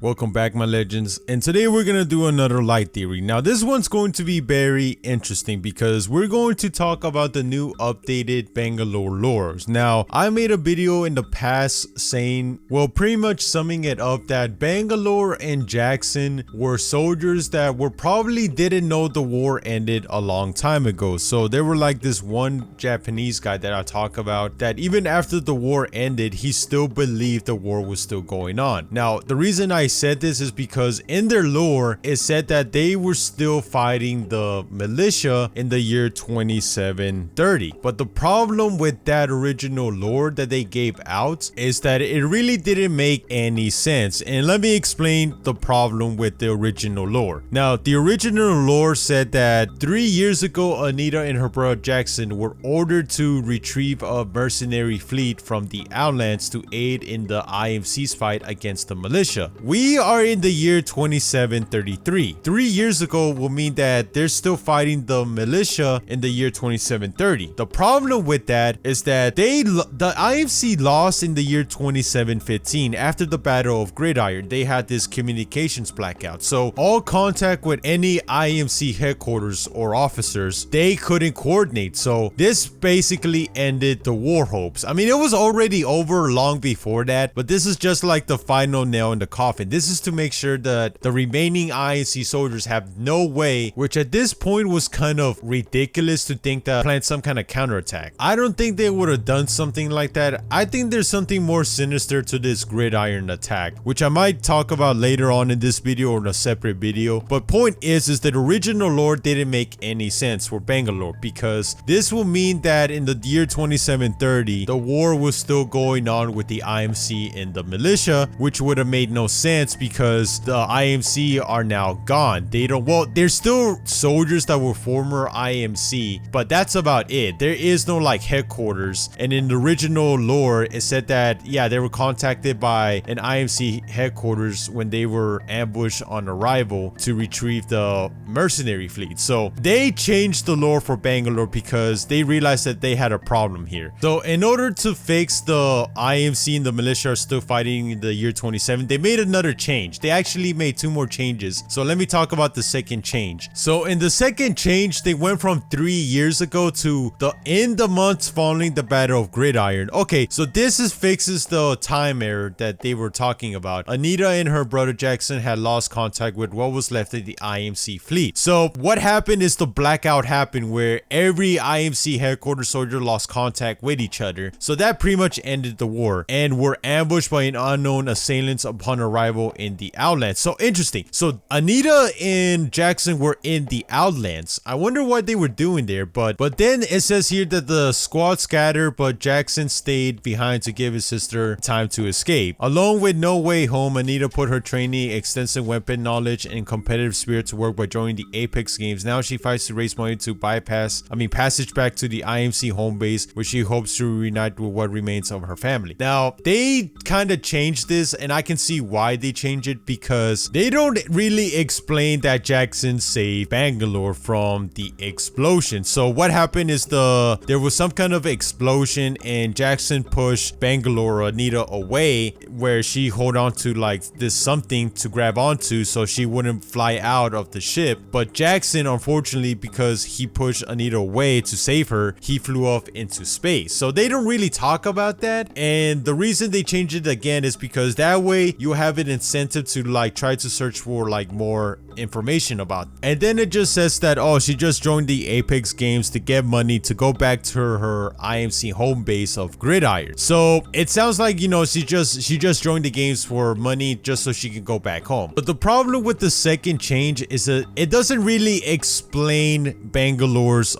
Welcome back, my legends, and today we're gonna do another light theory. Now this one's going to be very interesting because we're going to talk about the new updated Bangalore lores. Now I made a video in the past saying, well, pretty much summing it up, that Bangalore and Jackson were soldiers that were probably didn't know the war ended a long time ago. So they were like this one Japanese guy that I talk about that even after the war ended, he still believed the war was still going on. Now the reason I said this is because in their lore it said that they were still fighting the militia in the year 2730. But the problem with that original lore that they gave out is that it really didn't make any sense. And let me explain the problem with the original lore. Now the original lore said that 3 years ago Anita and her brother Jackson were ordered to retrieve a mercenary fleet from the Outlands to aid in the IMC's fight against the militia. We are in the year 2733. 3 years ago will mean that they're still fighting the militia in the year 2730. The problem with that is that the IMC lost in the year 2715 after the Battle of Gridiron. They had this communications blackout, so all contact with any IMC headquarters or officers, they couldn't coordinate. So this basically ended the war hopes. I mean, it was already over long before that, but this is just like the final nail in the coffin. This is to make sure that the remaining INC soldiers have no way, which at this point was kind of ridiculous to think that plan some kind of counterattack. I don't think they would have done something like that. I think there's something more sinister to this gridiron attack, which I might talk about later on in this video or in a separate video. But point is that original lore didn't make any sense for Bangalore, because this will mean that in the year 2730 the war was still going on with the IMC and the militia, which would have made no sense because the IMC are now gone. There's still soldiers that were former IMC, but that's about it. There is no like headquarters. And in the original lore it said that, yeah, they were contacted by an IMC headquarters when they were ambushed on arrival to retrieve the mercenary fleet. So they changed the lore for Bangalore because they realized that they had a problem here. So in order to fix the IMC and the militia are still fighting in the year 27, they made another change. They actually made 2 more changes. So let me talk about the second change. So in the second change, they went from 3 years ago to in the months following the Battle of Gridiron. Okay, so this fixes the time error that they were talking about. Anita and her brother Jackson had lost contact with what was left of the IMC fleet. So what happened is the blackout happened where every IMC headquarters soldier lost contact with each other. So that pretty much ended the war and were ambushed by an unknown assailants upon arrival in the Outlands. So interesting. So Anita and Jackson were in the Outlands. I wonder what they were doing there, but then it says here that the squad scattered, but Jackson stayed behind to give his sister time to escape. Along with No Way Home, Anita put her training, extensive weapon knowledge, and competitive spirit to work by joining the Apex games. Now she fights to raise money to passage back to the IMC home base, where she hopes to reunite with what remains of her family. Now they kind of changed this, and I can see why they changed it, because they don't really explain that Jackson saved Bangalore from the explosion. So what happened is there was some kind of explosion and Jackson pushed Bangalore, Anita, away, where she hold on to like this something to grab onto so she wouldn't fly out of the ship. But Jackson, unfortunately, because he pushed Anita away to save her, he flew off into space. So they don't really talk about that, and the reason they changed it again is because that way you have an incentive to like try to search for like more information about. And then it just says that, oh, she just joined the Apex games to get money to go back to her IMC home base of Gridiron. So it sounds like, you know, she just joined the games for money just so she can go back home. But the problem with the second change is that it doesn't really explain Bangalore's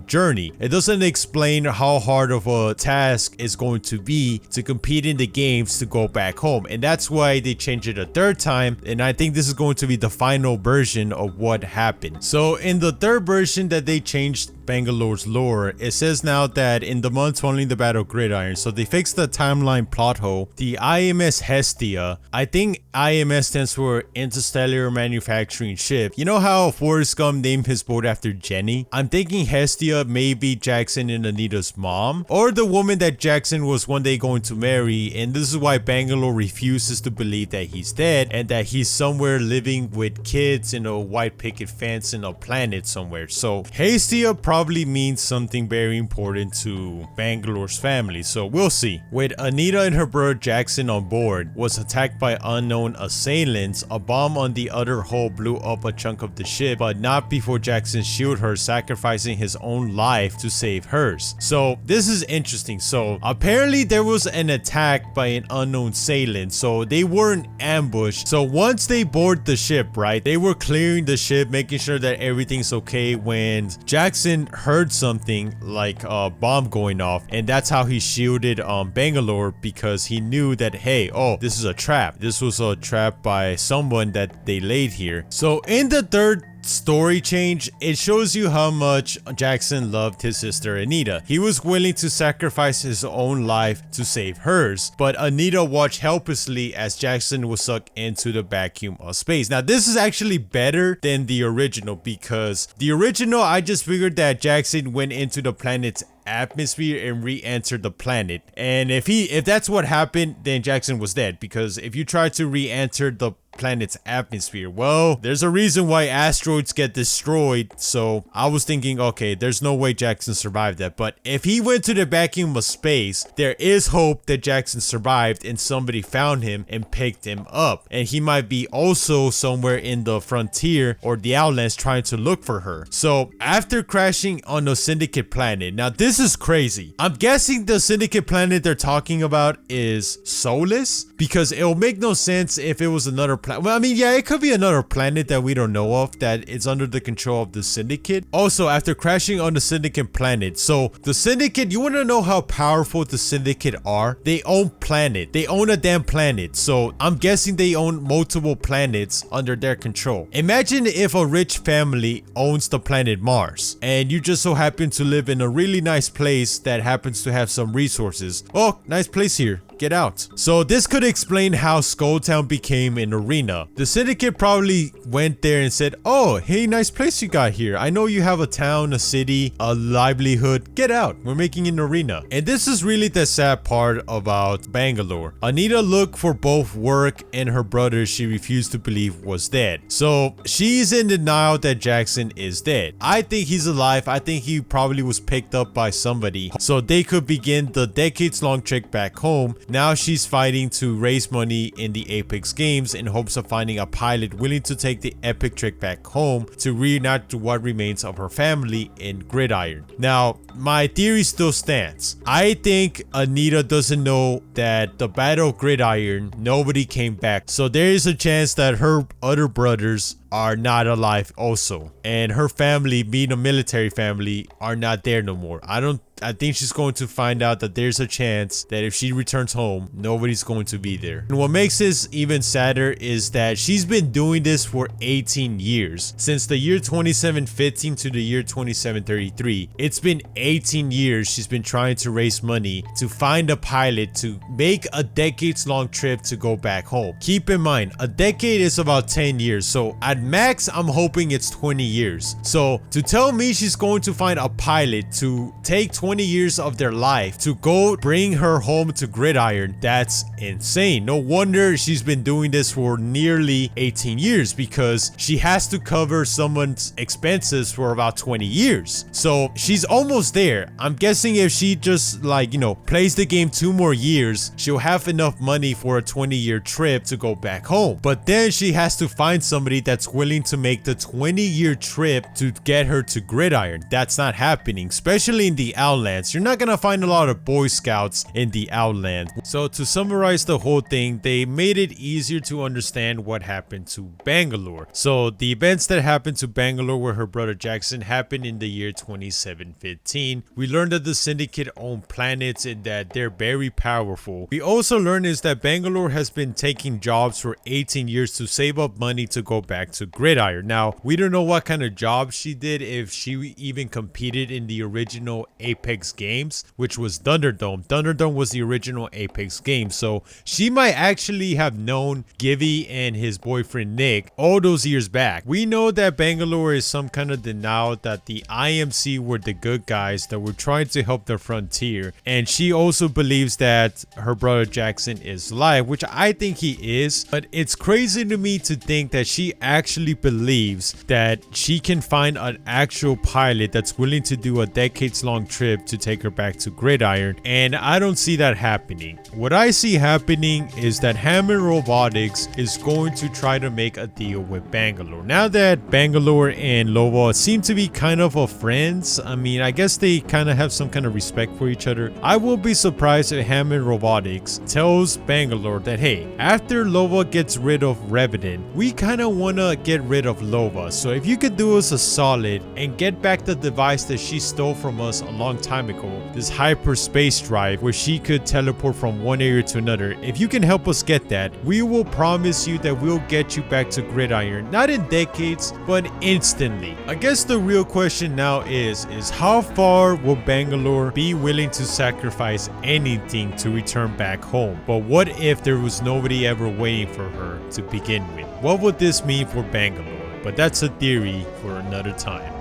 journey. It doesn't explain how hard of a task it's going to be to compete in the games to go back home. And that's why they changed it a third time, and I think this is going to be the final version of what happened. So in the third version that they changed Bangalore's lore, it says now that in the months following the Battle of Gridiron, so they fixed the timeline plot hole. The IMS Hestia, I think IMS stands for Interstellar Manufacturing Ship. You know how Forrest Gump named his boat after Jenny? I'm thinking Hestia may be Jackson and Anita's mom, or the woman that Jackson was one day going to marry, and this is why Bangalore refuses to believe that that he's dead and that he's somewhere living with kids in a white picket fence in a planet somewhere. So Hastia probably means something very important to Bangalore's family, so we'll see. With Anita and her brother Jackson on board, was attacked by unknown assailants. A bomb on the other hull blew up a chunk of the ship, but not before Jackson shielded her, sacrificing his own life to save hers. So this is interesting. So apparently there was an attack by an unknown assailant, so they weren't ambushed. So once they board the ship, right, they were clearing the ship, making sure that everything's okay, when Jackson heard something like a bomb going off, and that's how he shielded Bangalore, because he knew that, hey, oh, this is a trap. This was a trap by someone that they laid here. So in the third story change, it shows you how much Jackson loved his sister Anita. He was willing to sacrifice his own life to save hers, but Anita watched helplessly as Jackson was sucked into the vacuum of space. Now this is actually better than the original, because the original, I just figured that Jackson went into the planet's atmosphere and re-entered the planet, and if that's what happened, then Jackson was dead, because if you try to re-enter the planet's atmosphere, well, there's a reason why asteroids get destroyed. So I was thinking, okay, there's no way Jackson survived that. But if he went to the vacuum of space, there is hope that Jackson survived and somebody found him and picked him up, and he might be also somewhere in the frontier or the Outlands trying to look for her. So after crashing on the Syndicate planet, now this is crazy. I'm guessing the Syndicate planet they're talking about is soulless, because it'll make no sense if it was another planet. Well, I mean, yeah, it could be another planet that we don't know of, that is under the control of the Syndicate. Also, after crashing on the Syndicate planet, so the Syndicate, you want to know how powerful the Syndicate are? They own planet. They own a damn planet. So I'm guessing they own multiple planets under their control. Imagine if a rich family owns the planet Mars, and you just so happen to live in a really nice place that happens to have some resources. Oh, nice place here. Get out. So this could explain how Skulltown became an arena. The Syndicate probably went there and said, oh, hey, nice place you got here. I know you have a town, a city, a livelihood. Get out. We're making an arena. And this is really the sad part about Bangalore. Anita looked for both work and her brother she refused to believe was dead. So she's in denial that Jackson is dead. I think he's alive. I think he probably was picked up by somebody so they could begin the decades-long trek back home. Now she's fighting to raise money in the Apex games in hopes of finding a pilot willing to take the epic trek back home to reunite to what remains of her family in Gridiron. Now, my theory still stands. I think Anita doesn't know that the Battle of Gridiron, nobody came back. So there is a chance that her other brothers are not alive also, and her family, being a military family, are not there no more. I think she's going to find out that there's a chance that if she returns home, nobody's going to be there. And what makes this even sadder is that she's been doing this for 18 years. Since the year 2715 to the year 2733, it's been 18 years she's been trying to raise money to find a pilot to make a decades-long trip to go back home. Keep in mind, a decade is about 10 years, so at max, I'm hoping it's 20 years. So to tell me she's going to find a pilot to take 20 years of their life to go bring her home to Gridiron, that's insane. No wonder she's been doing this for nearly 18 years, because she has to cover someone's expenses for about 20 years. So she's almost there. I'm guessing if she just, like, you know, plays the game 2 more years, she'll have enough money for a 20-year trip to go back home. But then she has to find somebody that's willing to make the 20-year trip to get her to Gridiron. That's not happening, especially in the Outlands. You're not gonna find a lot of Boy Scouts in the Outlands. So to summarize the whole thing, they made it easier to understand what happened to Bangalore. So the events that happened to Bangalore with her brother Jackson happened in the year 2715. We learned that the Syndicate own planets and that they're very powerful. We also learned is that Bangalore has been taking jobs for 18 years to save up money to go back to Gridiron. Now, we don't know what kind of job she did, if she even competed in the original Apex Apex games, which was Thunderdome. Thunderdome was the original Apex game, so she might actually have known Gibby and his boyfriend Nick all those years back. We know that Bangalore is some kind of denial that the IMC were the good guys that were trying to help the frontier, and she also believes that her brother Jackson is alive, which I think he is. But it's crazy to me to think that she actually believes that she can find an actual pilot that's willing to do a decades-long trip to take her back to Gridiron, and I don't see that happening. What I see happening is that Hammond Robotics is going to try to make a deal with Bangalore. Now that Bangalore and Lova seem to be kind of friends, I mean, I guess they kind of have some kind of respect for each other. I will be surprised if Hammond Robotics tells Bangalore that, hey, after Lova gets rid of Revenant, we kind of want to get rid of Lova. So if you could do us a solid and get back the device that she stole from us a long time ago, this hyperspace drive where she could teleport from one area to another, if you can help us get that, we will promise you that we'll get you back to Gridiron, not in decades, but instantly. I guess the real question now is how far will Bangalore be willing to sacrifice anything to return back home? But what if there was nobody ever waiting for her to begin with? What would this mean for Bangalore? But that's a theory for another time.